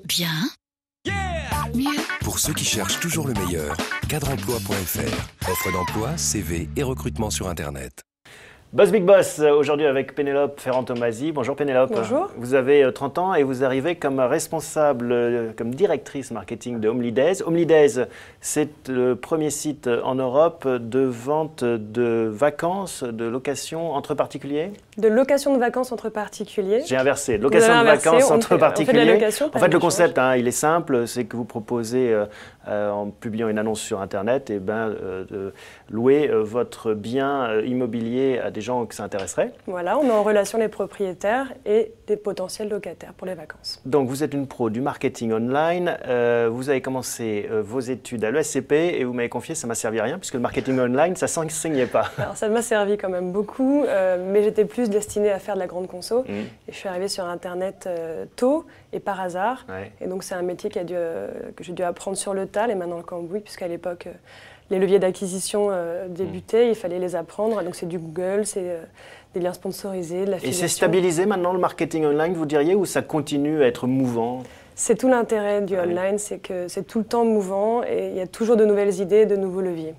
Bien. Mieux. Pour ceux qui cherchent toujours le meilleur, cadreemploi.fr. Offre d'emploi, CV et recrutement sur Internet. Boss Big Boss, aujourd'hui avec Pénélope Ferrand-Tomasi. Bonjour Pénélope. Bonjour. Vous avez 30 ans et vous arrivez comme responsable, comme directrice marketing de Homely-Days. Homely-Days, c'est le premier site en Europe de vente de vacances, de location entre particuliers. De location de vacances entre particuliers. J'ai inversé, location de vacances entre particuliers. On fait de la location, en fait, le concept, il est simple, c'est que vous proposez, en publiant une annonce sur Internet, de louer votre bien immobilier à des gens que ça intéresserait. Voilà, on met en relation les propriétaires et des potentiels locataires pour les vacances. Donc, vous êtes une pro du marketing online. Vous avez commencé vos études à l'ESCP et vous m'avez confié, ça ne m'a servi à rien, puisque le marketing online, ça ne s'enseignait pas. Alors, ça m'a servi quand même beaucoup, mais j'étais plus destinée à faire de la grande conso. Et je suis arrivée sur Internet tôt et par hasard. Ouais. Et donc, c'est un métier que j'ai dû apprendre sur le tas, les mains dans le cambouis, puisqu'à l'époque, les leviers d'acquisition débutaient, il fallait les apprendre. Donc, c'est du Google, c'est des liens sponsorisés, de l'affiliation. Et c'est stabilisé maintenant, le marketing online, vous diriez, ou ça continue à être mouvant ? C'est tout l'intérêt du online, c'est que c'est tout le temps mouvant et il y a toujours de nouvelles idées, de nouveaux leviers.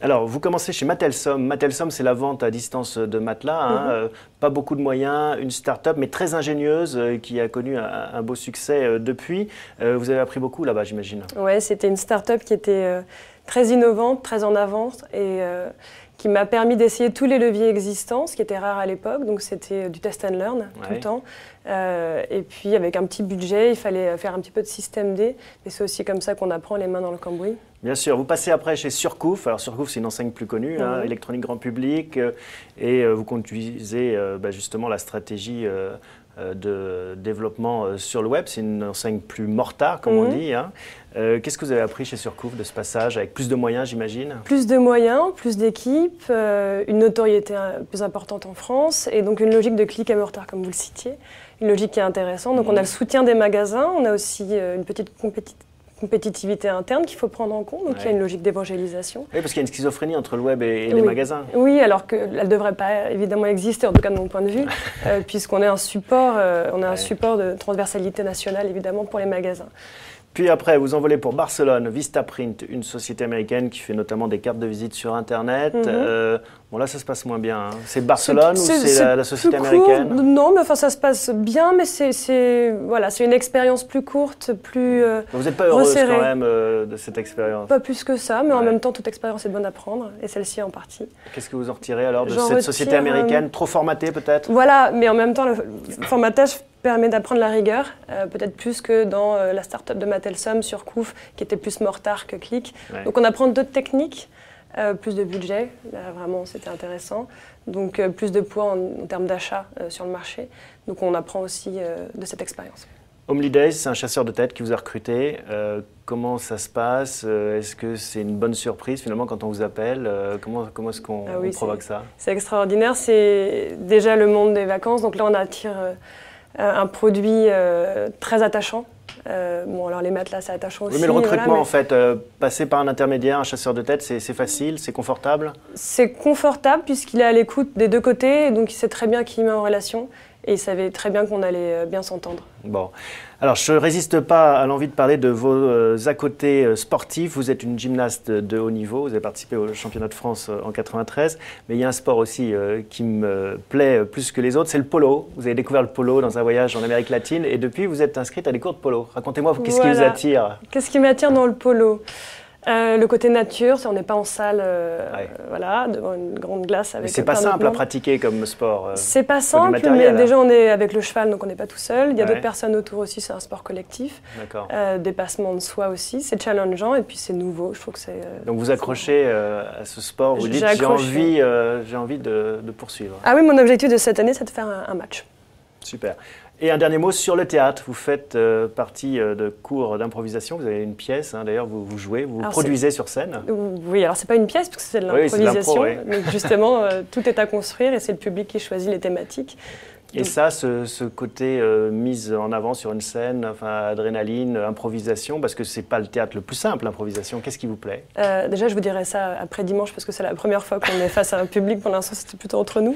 Alors, vous commencez chez Mattelsom. Mattelsom, c'est la vente à distance de matelas. Pas beaucoup de moyens, une start-up, mais très ingénieuse, qui a connu un beau succès depuis. Vous avez appris beaucoup là-bas, j'imagine. Oui, c'était une start-up qui était très innovante, très en avance et qui m'a permis d'essayer tous les leviers existants, ce qui était rare à l'époque. Donc, c'était du test and learn tout le temps. Et puis, avec un petit budget, il fallait faire un petit peu de système D. Et c'est aussi comme ça qu'on apprend les mains dans le cambouis. Bien sûr. Vous passez après chez Surcouf. Alors, Surcouf, c'est une enseigne plus connue, électronique grand public. Et vous conduisez justement la stratégie de développement sur le web. C'est une enseigne plus mortard, comme on dit. Qu'est-ce que vous avez appris chez Surcouf de ce passage, avec plus de moyens, j'imagine ? Plus de moyens, plus d'équipes, une notoriété plus importante en France et donc une logique de click et mortar, comme vous le citiez. Une logique qui est intéressante. Donc on a le soutien des magasins, on a aussi une petite compétitivité interne qu'il faut prendre en compte. Donc il y a une logique d'évangélisation. Oui, parce qu'il y a une schizophrénie entre le web et les magasins. Oui, alors qu'elle ne devrait pas évidemment exister, en tout cas de mon point de vue, puisqu'on est un support, un support de transversalité nationale évidemment pour les magasins. Puis après, vous envolez pour Barcelone, Vistaprint, une société américaine qui fait notamment des cartes de visite sur Internet. Bon, là, ça se passe moins bien. C'est Barcelone ou c'est la société américaine ? Non, mais enfin, ça se passe bien, mais c'est une expérience plus courte, plus vous n'êtes pas heureuse resserrée. Quand même de cette expérience ? Pas plus que ça, mais en même temps, toute expérience est bonne à prendre, et celle-ci en partie. Qu'est-ce que vous en retirez alors de cette société américaine ? Trop formatée peut-être ? Voilà, mais en même temps, le formatage permet d'apprendre la rigueur, peut-être plus que dans la start-up de Mattelsom, Surcouf, qui était plus mortar que click. Donc on apprend d'autres techniques, plus de budget, là vraiment c'était intéressant, donc plus de poids en termes d'achat sur le marché. Donc on apprend aussi de cette expérience. Homely-Days, c'est un chasseur de tête qui vous a recruté. Comment ça se passe ? Est-ce que c'est une bonne surprise finalement quand on vous appelle ? Comment est-ce qu'on provoque ça ? C'est extraordinaire, c'est déjà le monde des vacances. Donc là on attire un produit très attachant. Alors les matelas, c'est attachant aussi. Oui, mais le recrutement, en fait, passer par un intermédiaire, un chasseur de tête, c'est facile, c'est confortable ? C'est confortable puisqu'il est à l'écoute des deux côtés, donc il sait très bien qui met en relation et il savait très bien qu'on allait bien s'entendre. Bon. Alors, je ne résiste pas à l'envie de parler de vos à-côtés sportifs. Vous êtes une gymnaste de haut niveau, vous avez participé au championnat de France en 93, mais il y a un sport aussi qui me plaît plus que les autres, c'est le polo. Vous avez découvert le polo dans un voyage en Amérique latine et depuis, vous êtes inscrite à des cours de polo. Racontez-moi, qu'est-ce qui vous attire ? Qu'est-ce qui m'attire dans le polo ? Le côté nature, on n'est pas en salle, devant une grande glace avec. Mais c'est pas simple à pratiquer comme sport. C'est pas simple, mais déjà on est avec le cheval, donc on n'est pas tout seul. Il y a d'autres personnes autour aussi, c'est un sport collectif. D'accord. Dépassement de soi aussi, c'est challengeant et puis c'est nouveau. Je trouve que c'est. Donc vous accrochez à ce sport, vous dites j'ai envie de poursuivre. Ah oui, mon objectif de cette année, c'est de faire un match. Super. Et un dernier mot sur le théâtre. Vous faites partie de cours d'improvisation. Vous avez une pièce, d'ailleurs, vous jouez, vous produisez sur scène. Oui, alors c'est pas une pièce parce que c'est de l'improvisation. Mais justement, tout est à construire et c'est le public qui choisit les thématiques. Et ça, ce côté mise en avant sur une scène, enfin, adrénaline, improvisation, parce que c'est pas le théâtre le plus simple, l'improvisation, qu'est-ce qui vous plaît? Déjà, je vous dirais ça après dimanche, parce que c'est la première fois qu'on est face à un public. Pour l'instant, c'était plutôt entre nous.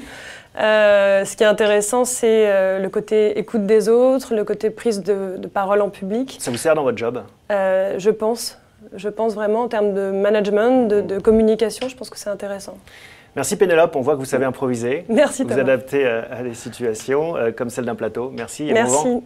Ce qui est intéressant, c'est le côté écoute des autres, le côté prise de parole en public. Ça vous sert dans votre job? Je pense vraiment en termes de management, de communication, je pense que c'est intéressant. Merci Pénélope, on voit que vous savez improviser. Merci Thomas. Vous adaptez à des situations comme celle d'un plateau. Merci et Merci. bon vent.